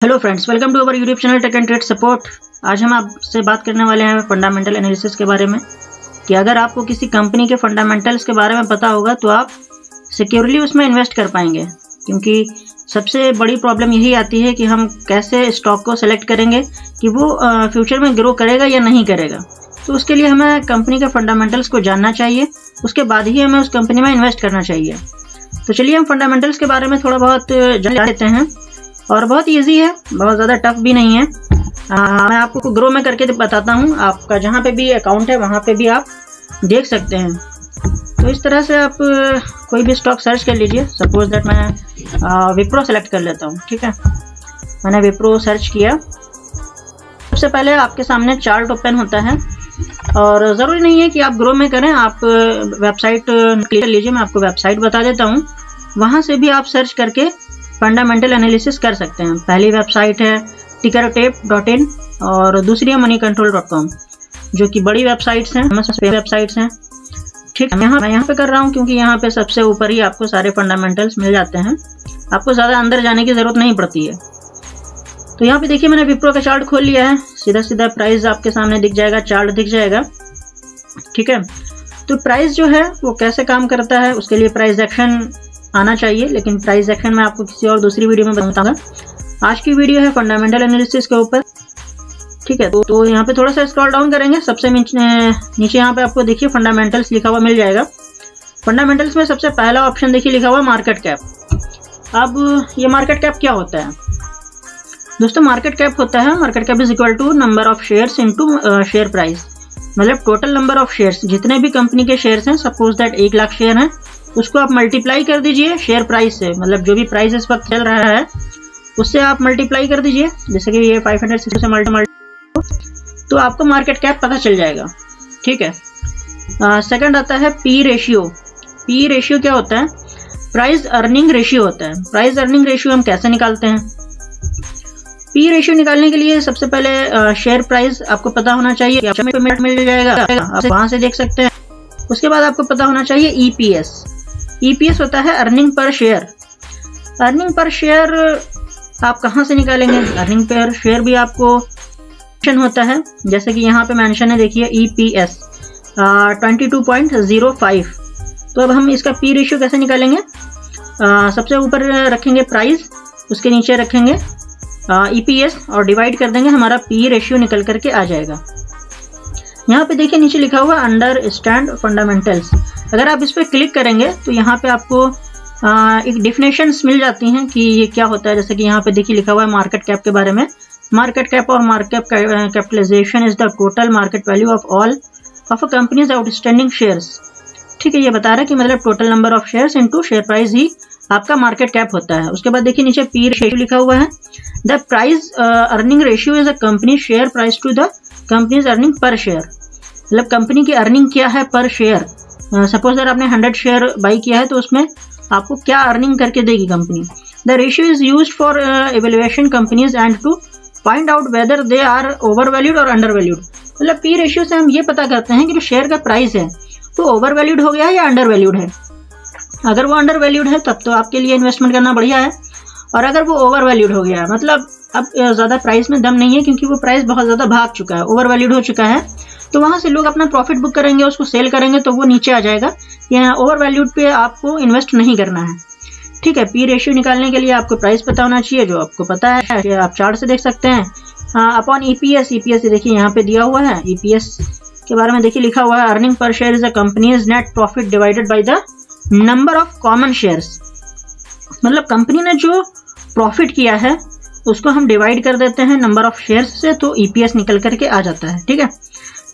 Hello friends, welcome to our YouTube channel tech and trade support. आज हम आपसे बात करने वाले हैं फंडामेंटल एनालिसिस के बारे में कि अगर आपको किसी कंपनी के फंडामेंटल्स के बारे में पता होगा तो आप सिक्योरली उसमें इन्वेस्ट कर पाएंगे। क्योंकि सबसे बड़ी प्रॉब्लम यही आती है कि हम कैसे स्टॉक को सेलेक्ट करेंगे कि वो फ्यूचर में ग्रो करेगा या नहीं करेगा। तो उसके लिए हमें कंपनी के फंडामेंटल्स को जानना चाहिए, उसके बाद ही हमें उस कंपनी में इन्वेस्ट करना चाहिए। तो चलिए हम फंडामेंटल्स के बारे में थोड़ा बहुत जान लेते हैं। और बहुत इजी है, बहुत ज़्यादा टफ भी नहीं है। मैं आपको ग्रो में करके बताता हूँ। आपका जहाँ पे भी अकाउंट है वहाँ पे भी आप देख सकते हैं। तो इस तरह से आप कोई भी स्टॉक सर्च कर लीजिए। सपोज दैट मैं विप्रो सेलेक्ट कर लेता हूँ। ठीक है, मैंने विप्रो सर्च किया। सबसे पहले आपके सामने चार्ट ओपन होता है और ज़रूरी नहीं है कि आप ग्रो में करें, आप वेबसाइट क्लिक कर लीजिए। मैं आपको वेबसाइट बता देता हूँ, वहाँ से भी आप सर्च करके फंडामेंटल एनालिसिस कर सकते हैं। पहली वेबसाइट है tickertape.in और दूसरी है moneycontrol.com, जो कि बड़ी वेबसाइट्स हैं। ठीक है, मैं यहाँ पे कर रहा हूँ क्योंकि यहाँ पे सबसे ऊपर ही आपको सारे फंडामेंटल्स मिल जाते हैं। आपको ज़्यादा अंदर जाने की ज़रूरत नहीं पड़ती है। तो यहाँ पे देखिए, मैंने विप्रो का चार्ट खोल लिया है। सीधा सीधा प्राइस आपके सामने दिख जाएगा, चार्ट दिख जाएगा। ठीक है, तो प्राइस जो है वो कैसे काम करता है, उसके लिए प्राइस एक्शन आना चाहिए, लेकिन प्राइस एक्शन मैं आपको किसी और दूसरी वीडियो में बताऊंगा। आज की वीडियो है फंडामेंटल एनालिसिस के ऊपर। ठीक है, तो यहाँ पे थोड़ा सा स्क्रॉल डाउन करेंगे। सबसे नीचे यहाँ पे आपको देखिए फंडामेंटल्स लिखा हुआ मिल जाएगा। फंडामेंटल्स में सबसे पहला ऑप्शन देखिए लिखा हुआ मार्केट कैप। अब ये मार्केट कैप क्या होता है दोस्तों? मार्केट कैप होता है, market cap is equal to number of shares into share price. मतलब टोटल नंबर ऑफ शेयर्स, जितने भी कंपनी के शेयर्स हैं, सपोज दैट 1 लाख शेयर हैं, उसको आप मल्टीप्लाई कर दीजिए शेयर प्राइस से। मतलब जो भी प्राइस इस वक्त चल रहा है उससे आप मल्टीप्लाई कर दीजिए। जैसे कि ये 560 से मल्टीप्लाई, तो आपको मार्केट कैप पता चल जाएगा। ठीक है, सेकंड आता है पी रेशियो। पी रेशियो क्या होता है? प्राइस अर्निंग रेशियो होता है। प्राइस अर्निंग रेशियो हम कैसे निकालते हैं? पी रेशियो निकालने के लिए सबसे पहले शेयर प्राइस आपको पता होना चाहिए, मिल जाएगा, आप वहां से देख सकते हैं। उसके बाद आपको पता होना चाहिए ईपीएस। ईपीएस होता है earning per share. Earning per share आप कहाँ से निकालेंगे? अर्निंग पर शेयर भी आपको मेंशन होता है, जैसे कि यहाँ पे मेंशन है, देखिए ईपीएस 22.05। तो अब हम इसका पी रेशियो कैसे निकालेंगे? सबसे ऊपर रखेंगे प्राइस, उसके नीचे रखेंगे ईपीएस और डिवाइड कर देंगे, हमारा पी रेशियो निकल करके आ जाएगा। यहाँ पे देखिए नीचे लिखा हुआ अंडरस्टैंड फंडामेंटल्स। अगर आप इस पर क्लिक करेंगे तो यहाँ पे आपको एक डिफिनेशंस मिल जाती हैं कि ये क्या होता है। जैसे कि यहाँ पे देखिए लिखा हुआ है मार्केट कैप के बारे में। मार्केट कैप और market capitalization is the total market value of all of a company's outstanding shares. ठीक है, ये बता रहा है कि मतलब total number of shares into share price ही आपका मार्केट कैप होता है। उसके बाद देखिए नीचे पी रेशियो लिखा हुआ है। The price earning ratio is a company share price to the company's earning per share. मतलब कंपनी की अर्निंग क्या है पर शेयर। सपोज अगर आपने 100 शेयर बाई किया है तो उसमें आपको क्या अर्निंग करके देगी company. The ratio is used for evaluation companies and to find out whether they are over valued और अंडर वैल्यूड। मतलब पी रेशियो से हम ये पता करते हैं कि जो शेयर का प्राइस है तो ओवर वैल्यूड हो गया है या अंडर वैल्यूड है। अगर वो अंडर वैल्यूड है तब तो आपके लिए इन्वेस्टमेंट करना बढ़िया है, और अगर वो ओवर वैल्यूड हो गया है मतलब अब ज़्यादा प्राइस में दम नहीं है क्योंकि वो प्राइस बहुत ज़्यादा भाग चुका है, ओवर वैल्यूड हो चुका है, तो वहाँ से लोग अपना प्रॉफिट बुक करेंगे, उसको सेल करेंगे तो वो नीचे आ जाएगा। या ओवर वैल्यूड पे आपको इन्वेस्ट नहीं करना है। ठीक है, पी रेशियो निकालने के लिए आपको प्राइस पता होना चाहिए, जो आपको पता है कि आप चार्ट से देख सकते हैं। अपॉन ईपीएस, ईपीएस देखिए यहाँ पे दिया हुआ है। ईपीएस के बारे में देखिए लिखा हुआ है earning per share is a companies net profit divided by the number of common shares. मतलब कंपनी ने जो प्रॉफिट किया है उसको हम डिवाइड कर देते हैं नंबर ऑफ शेयर्स से, तो ईपीएस निकल करके आ जाता है। ठीक है,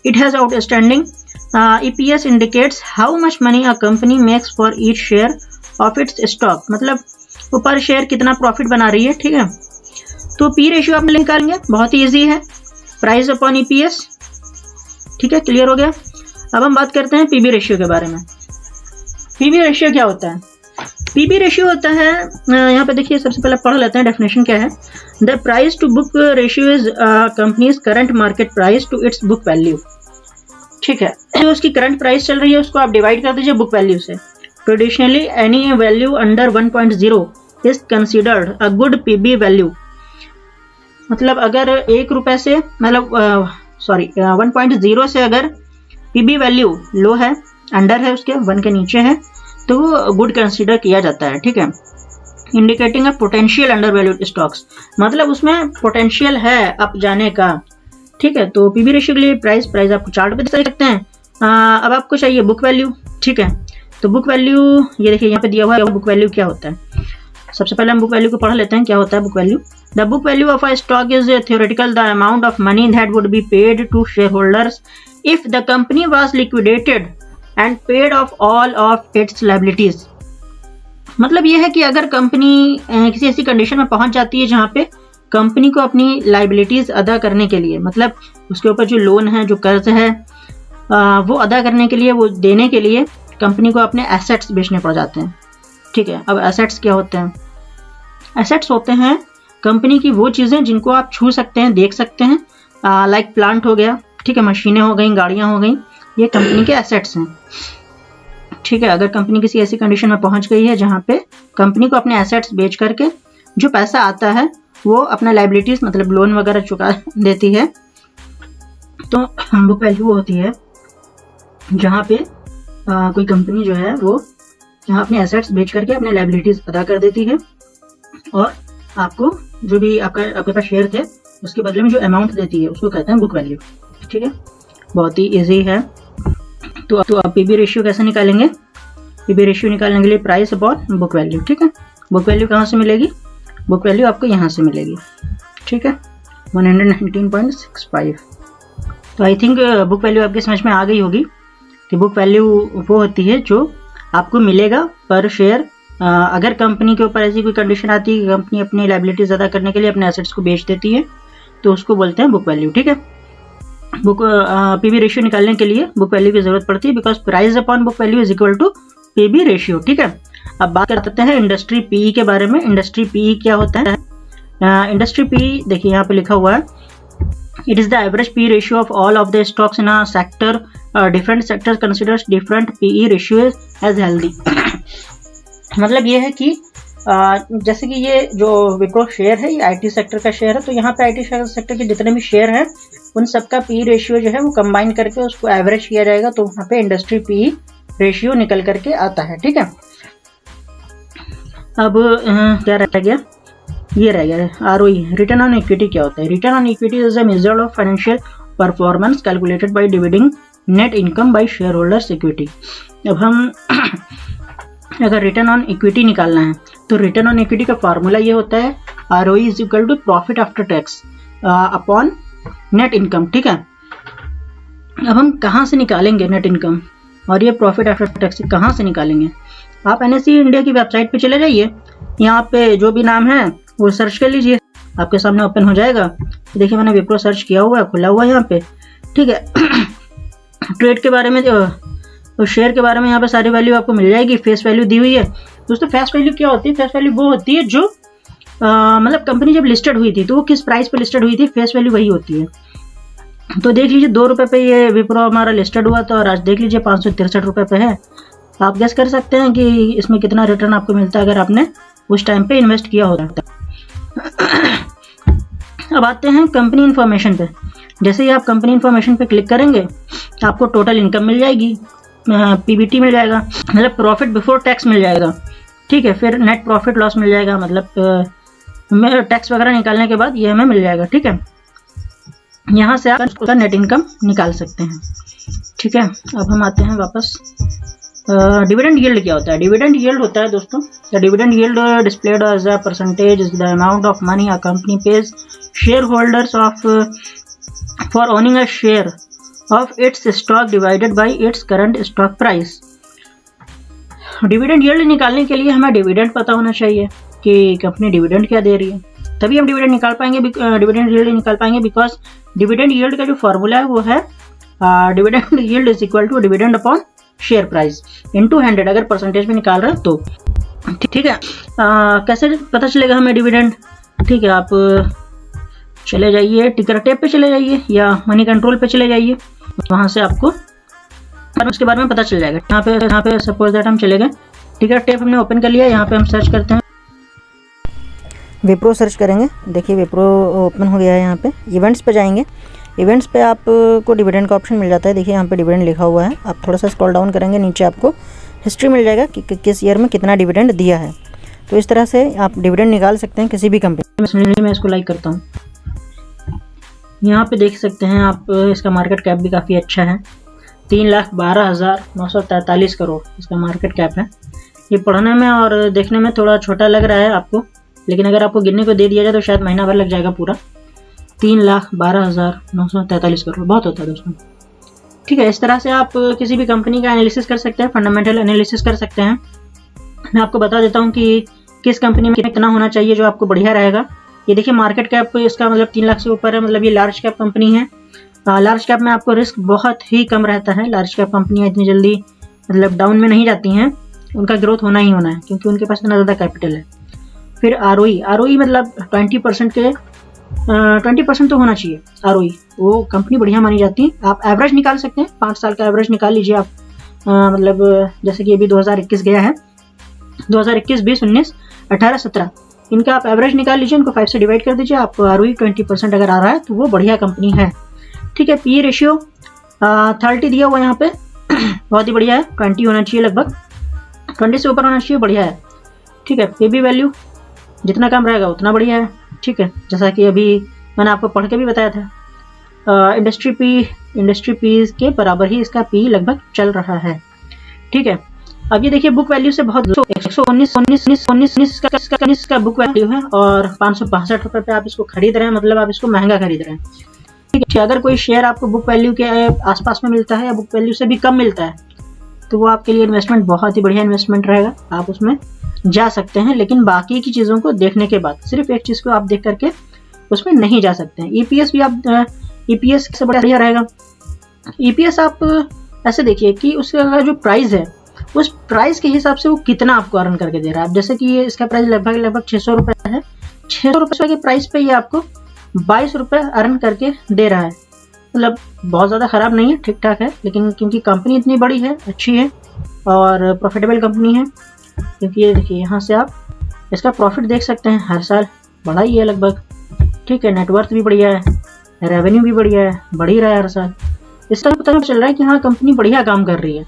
it has outstanding EPS indicates how much money a company makes for each share of its stock। मतलब वो पर शेयर कितना प्रॉफिट बना रही है। ठीक है, तो पी रेशियो आप निकालेंगे, बहुत ही ईजी है, प्राइस अपॉन ईपीएस। ठीक है, क्लियर हो गया। अब हम बात करते हैं पीबी रेशियो के बारे में। पीबी रेशियो क्या होता है? पीबी रेशियो होता है, यहाँ पे देखिए सबसे पहले पढ़ लेते हैं डेफिनेशन क्या है। The price to book ratio is companies current market price to its book value. ठीक है, जो उसकी करंट प्राइस चल रही है उसको आप डिवाइड कर दीजिए बुक वैल्यू से। Traditionally any value under 1.0 is considered a good PB value. मतलब अगर 1 रुपये से मतलब 1.0 से अगर पीबी वैल्यू लो है, अंडर है, उसके 1 के नीचे है, तो वो गुड कंसीडर किया जाता है, ठीक है। Indicating a potential under valued stocks, मतलब उसमें पोटेंशियल है अप जाने का, ठीक है। तो पीबी रेशियो के लिए प्राइस आपको चार्ट पे देख सकते हैं। अब आपको चाहिए बुक वैल्यू, ठीक है। तो बुक वैल्यू ये देखिए यहाँ पे दिया हुआ है, बुक वैल्यू क्या होता है। सबसे पहले हम बुक वैल्यू को पढ़ लेते हैं, क्या होता है book value. The book value of a stock is theoretical the amount of money that would be paid to share holders if the company was liquidated and paid off all of its liabilities. मतलब ये है कि अगर company किसी ऐसी condition में पहुंच जाती है जहां पे कंपनी को अपनी लायबिलिटीज अदा करने के लिए, मतलब उसके ऊपर जो लोन है, जो कर्ज है, वो अदा करने के लिए, वो देने के लिए कंपनी को अपने एसेट्स बेचने पड़ जाते हैं, ठीक है। अब एसेट्स क्या होते हैं? एसेट्स होते हैं कंपनी की वो चीज़ें जिनको आप छू सकते हैं, देख सकते हैं, लाइक प्लांट हो गया, ठीक है, मशीनें हो गई, गाड़ियाँ हो गई, ये कंपनी के एसेट्स हैं, ठीक है। अगर कंपनी किसी ऐसी कंडीशन में पहुंच गई है जहां पे कंपनी को अपने एसेट्स बेच करके जो पैसा आता है वो अपना लायबिलिटीज मतलब लोन वगैरह चुका देती है, तो बुक वैल्यू होती है जहां पे कोई कंपनी जो है वो यहाँ अपने एसेट्स बेच करके अपने लायबिलिटीज अदा कर देती है और आपको जो भी आपके पास शेयर थे उसके बदले में जो अमाउंट देती है उसको कहते हैं बुक वैल्यू, ठीक है। बहुत ही इजी है। तो आप पीबी रेशियो कैसे निकालेंगे? पीबी रेशियो निकालने के लिए प्राइस अपॉन बुक वैल्यू, ठीक है। बुक वैल्यू कहाँ से मिलेगी? बुक वैल्यू आपको यहाँ से मिलेगी, ठीक है, 119.65। तो आई थिंक बुक वैल्यू आपके समझ में आ गई होगी कि बुक वैल्यू वो होती है जो आपको मिलेगा पर शेयर अगर कंपनी के ऊपर ऐसी कोई कंडीशन आती है कि कंपनी अपनी लायबिलिटीज अदा करने के लिए अपने एसेट्स को बेच देती है तो उसको बोलते हैं बुक वैल्यू, ठीक है। बुक पीबी रेशियो निकालने के लिए बुक वैल्यू की जरूरत पड़ती है because price upon book value is equal to PB ratio, ठीक है। अब बात करते हैं इंडस्ट्री पीई के बारे में। इंडस्ट्री पीई क्या होता है? इंडस्ट्री पीई देखिए यहाँ पे लिखा हुआ है, it is the average P ratio of all of the stocks in a sector, different sectors considers different PE ratio as healthy. मतलब ये है कि जैसे कि ये जो विप्रो शेयर है ये आईटी सेक्टर का शेयर है, तो यहाँ पे आईटी सेक्टर के जितने भी शेयर हैं उन सबका पी रेशियो जो है वो कंबाइन करके उसको एवरेज किया जाएगा, तो वहाँ पे इंडस्ट्री पी रेशियो निकल करके आता है, ठीक है। अब क्या रह गया? ये रह गया आरओई, रिटर्न ऑन इक्विटी क्या होता है? Return on equity is a measure of financial performance calculated by dividing net income by shareholders equity. अब हम अगर रिटर्न ऑन इक्विटी निकालना है तो रिटर्न ऑन इक्विटी का फार्मूला ये होता है ROE is equal to profit after tax upon net income, ठीक है। अब हम कहाँ से निकालेंगे नेट इनकम और ये प्रॉफिट आफ्टर टैक्स कहाँ से निकालेंगे? आप एनएसई इंडिया की वेबसाइट पे चले जाइए, यहाँ पे जो भी नाम है वो सर्च कर लीजिए, आपके सामने ओपन हो जाएगा। देखिए मैंने विप्रो सर्च किया हुआ है, खुला हुआ है यहाँ पे, ठीक है। ट्रेड के बारे में तो शेयर के बारे में यहाँ पे सारी वैल्यू आपको मिल जाएगी, फेस वैल्यू दी हुई है। दोस्तों फेस वैल्यू क्या होती है? फेस वैल्यू वो होती है जो मतलब कंपनी जब लिस्टेड हुई थी तो वो किस प्राइस पे लिस्टेड हुई थी, फेस वैल्यू वही होती है। तो देख लीजिए 2 रुपये पे ये विप्रो हमारा लिस्टेड हुआ था और आज देख लीजिए 563 रुपये पे है। आप गेस कर सकते हैं कि इसमें कितना रिटर्न आपको मिलता है अगर आपने उस टाइम पे इन्वेस्ट किया होता। अब आते हैं कंपनी इन्फॉर्मेशन पे। जैसे ही आप कंपनी इन्फॉर्मेशन पे क्लिक करेंगे आपको टोटल इनकम मिल जाएगी, पीबीटी मिल जाएगा, मतलब प्रॉफिट बिफोर टैक्स मिल जाएगा, ठीक है। फिर नेट प्रॉफिट लॉस मिल जाएगा, मतलब टैक्स वगैरह निकालने के बाद ये हमें मिल जाएगा, ठीक है। यहाँ से आप उसका नेट इनकम निकाल सकते हैं, ठीक है। अब हम आते हैं वापस, डिविडेंड यील्ड क्या होता है? डिविडेंड यील्ड होता है दोस्तों, the dividend yield displayed as a percentage is the amount of money a company pays share holders off for owning a share of its stock divided by its current stock price. Dividend yield निकालने के लिए हमें dividend पता होना चाहिए कि company dividend क्या दे रही है, तभी हम डिविडेंड निकाल पाएंगे, डिविडेंड यील्ड निकाल पाएंगे। बिकॉज डिविडेंड यील्ड का जो फॉर्मूला है वो है dividend yield is equal to dividend upon share price into 100, अगर परसेंटेज में निकाल रहे हैं तो, ठीक है। कैसे पता चलेगा हमें डिविडेंड? ठीक है, आप चले जाइए टिकर टेप पे चले जाइए या मनी कंट्रोल पे चले जाइए, वहाँ से आपको उसके बारे में पता चल जाएगा। यहाँ पे सपोज दैट हम चले गए, टिकर टेप हमने ओपन कर लिया, यहाँ पे हम सर्च करते हैं। विप्रो सर्च करेंगे, देखिए विप्रो ओपन हो गया है। यहाँ पे इवेंट्स पे जाएंगे, इवेंट्स पे आपको डिविडेंड का ऑप्शन मिल जाता है। देखिए यहाँ पे डिविडेंड लिखा हुआ है, आप थोड़ा सा स्क्रॉल डाउन करेंगे, नीचे आपको हिस्ट्री मिल जाएगा कि किस ईयर में कितना डिविडेंड दिया है। तो इस तरह से आप डिविडेंड निकाल सकते हैं किसी भी कंपनी। मैं इसको लाइक करता हूँ। यहाँ पे देख सकते हैं आप, इसका मार्केट कैप भी काफ़ी अच्छा है, 3,12,943 करोड़ इसका मार्केट कैप है। ये पढ़ने में और देखने में थोड़ा छोटा लग रहा है आपको, लेकिन अगर आपको गिनने को दे दिया जाए तो शायद महीना भर लग जाएगा पूरा। 3,12,943 करोड़ बहुत होता है दोस्तों। ठीक है, इस तरह से आप किसी भी कंपनी का एनालिसिस कर सकते हैं, फंडामेंटल एनालिसिस कर सकते हैं। मैं आपको बता देता हूँ कि किस कंपनी में कितना होना चाहिए जो आपको बढ़िया रहेगा। ये देखिए मार्केट कैप इसका मतलब 3 लाख से ऊपर है, मतलब ये लार्ज कैप कंपनी है। लार्ज कैप में आपको रिस्क बहुत ही कम रहता है। लार्ज कैप कंपनियाँ इतनी जल्दी मतलब डाउन में नहीं जाती हैं, उनका ग्रोथ होना ही होना है क्योंकि उनके पास इतना ज़्यादा कैपिटल है। फिर आरओई मतलब 20% के 20% तो होना चाहिए आरओई, वो कंपनी बढ़िया मानी जाती है। आप एवरेज निकाल सकते हैं, 5 साल का एवरेज निकाल लीजिए आप। मतलब जैसे कि अभी 2021 गया है, 2021, 20, 19, 18, 17 इनका आप एवरेज निकाल लीजिए, इनको 5 से डिवाइड कर दीजिए, आपको आरओई 20% अगर आ रहा है तो वो बढ़िया कंपनी है। ठीक है, पी रेशियो 30 दिया हुआ यहाँ पे बहुत ही बढ़िया है। 20 होना चाहिए, लगभग 20 से ऊपर होना चाहिए, बढ़िया है। ठीक है, पीबी वैल्यू जितना कम रहेगा उतना बढ़िया है। ठीक है, जैसा कि अभी मैंने आपको पढ़ के भी बताया था, इंडस्ट्री पी के बराबर ही इसका पी लगभग चल रहा है। ठीक है, अब ये देखिए बुक वैल्यू से बहुत 119 का बुक वैल्यू है और 565 रुपये पे आप इसको खरीद रहे हैं, मतलब आप इसको महंगा खरीद रहे हैं। ठीक है, अगर कोई शेयर आपको बुक वैल्यू के आसपास में मिलता है या बुक वैल्यू से भी कम मिलता है तो वो आपके लिए इन्वेस्टमेंट बहुत ही बढ़िया इन्वेस्टमेंट रहेगा, आप उसमें जा सकते हैं। लेकिन बाकी की चीज़ों को देखने के बाद, सिर्फ एक चीज़ को आप देख करके उसमें नहीं जा सकते हैं। ईपीएस भी आप ईपीएस से बढ़िया रहेगा। ईपीएस आप ऐसे देखिए कि उसका जो प्राइस है उस प्राइस के हिसाब से वो कितना आपको अर्न करके दे रहा है। जैसे कि ये इसका प्राइस लगभग 600 रुपये है, 600 रुपये के प्राइस पे ये आपको 22 रुपये अर्न करके दे रहा है। मतलब बहुत ज़्यादा ख़राब नहीं है, ठीक ठाक है। लेकिन क्योंकि कंपनी इतनी बड़ी है, अच्छी है और प्रॉफिटेबल कंपनी है, क्योंकि ये देखिए यहाँ से आप इसका प्रॉफिट देख सकते हैं, हर साल बढ़ा ही है लगभग। ठीक है, नेटवर्थ भी बढ़िया है, रेवेन्यू भी बढ़िया है, बढ़ ही रहा है हर साल। इसका पता चल रहा है कि हाँ कंपनी बढ़िया काम कर रही है।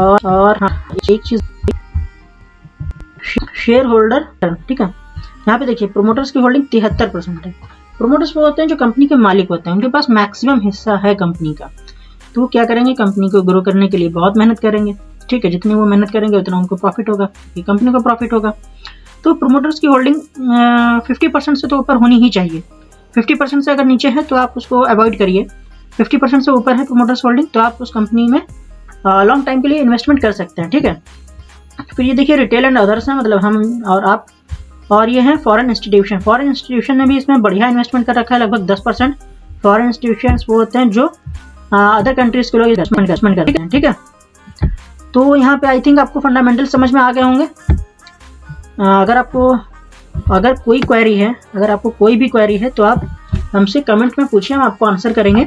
और हाँ एक चीज़, शेयर होल्डर, ठीक है, यहाँ पे देखिए प्रोमोटर्स की होल्डिंग 73% है। प्रोमोटर्स वो होते हैं जो कंपनी के मालिक होते हैं, उनके पास मैक्सिमम हिस्सा है कंपनी का। तो वो क्या करेंगे, कंपनी को ग्रो करने के लिए बहुत मेहनत करेंगे। ठीक है, जितनी वो मेहनत करेंगे उतना उनको प्रॉफिट होगा, ये कंपनी को प्रॉफिट होगा। तो प्रोमोटर्स की होल्डिंग 50% से तो ऊपर होनी ही चाहिए। 50% से अगर नीचे है तो आप उसको अवॉइड करिए। 50% से ऊपर है प्रोमोटर्स होल्डिंग तो आप उस कंपनी में लॉन्ग टाइम के लिए इन्वेस्टमेंट कर सकते हैं। ठीक है, फिर ये देखिए रिटेल एंड अदर्स हैं, मतलब हम और आप, और ये हैं फॉरेन इंस्टीट्यूशन। फॉरेन इंस्टीट्यूशन ने भी इसमें बढ़िया इन्वेस्टमेंट कर रखा है, लगभग 10%। फॉरेन इंस्टीट्यूशन वो होते हैं जो अदर कंट्रीज के लोग इन्वेस्टमेंट करते हैं। ठीक है, तो यहाँ पे आई थिंक आपको फंडामेंटल समझ में आ गए होंगे। अगर कोई क्वेरी है, अगर आपको कोई भी क्वेरी है तो आप हमसे कमेंट में पूछिए, हम आपको आंसर करेंगे।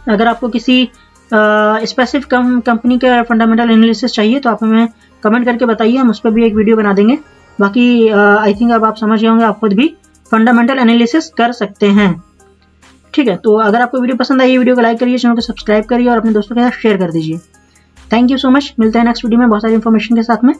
अगर आपको किसी स्पेसिफिक कंपनी का फंडामेंटल एनालिसिस चाहिए तो आप हमें कमेंट करके बताइए, हम उस पर भी एक वीडियो बना देंगे। बाकी आई थिंक अब आप समझ गए होंगे, आप खुद भी फंडामेंटल एनालिसिस कर सकते हैं। ठीक है, तो अगर आपको वीडियो पसंद आई, वीडियो को लाइक करिए, चैनल को सब्सक्राइब करिए और अपने दोस्तों के साथ शेयर कर दीजिए। थैंक यू सो मच, मिलते हैं नेक्स्ट वीडियो में बहुत सारी इन्फॉर्मेशन के साथ में।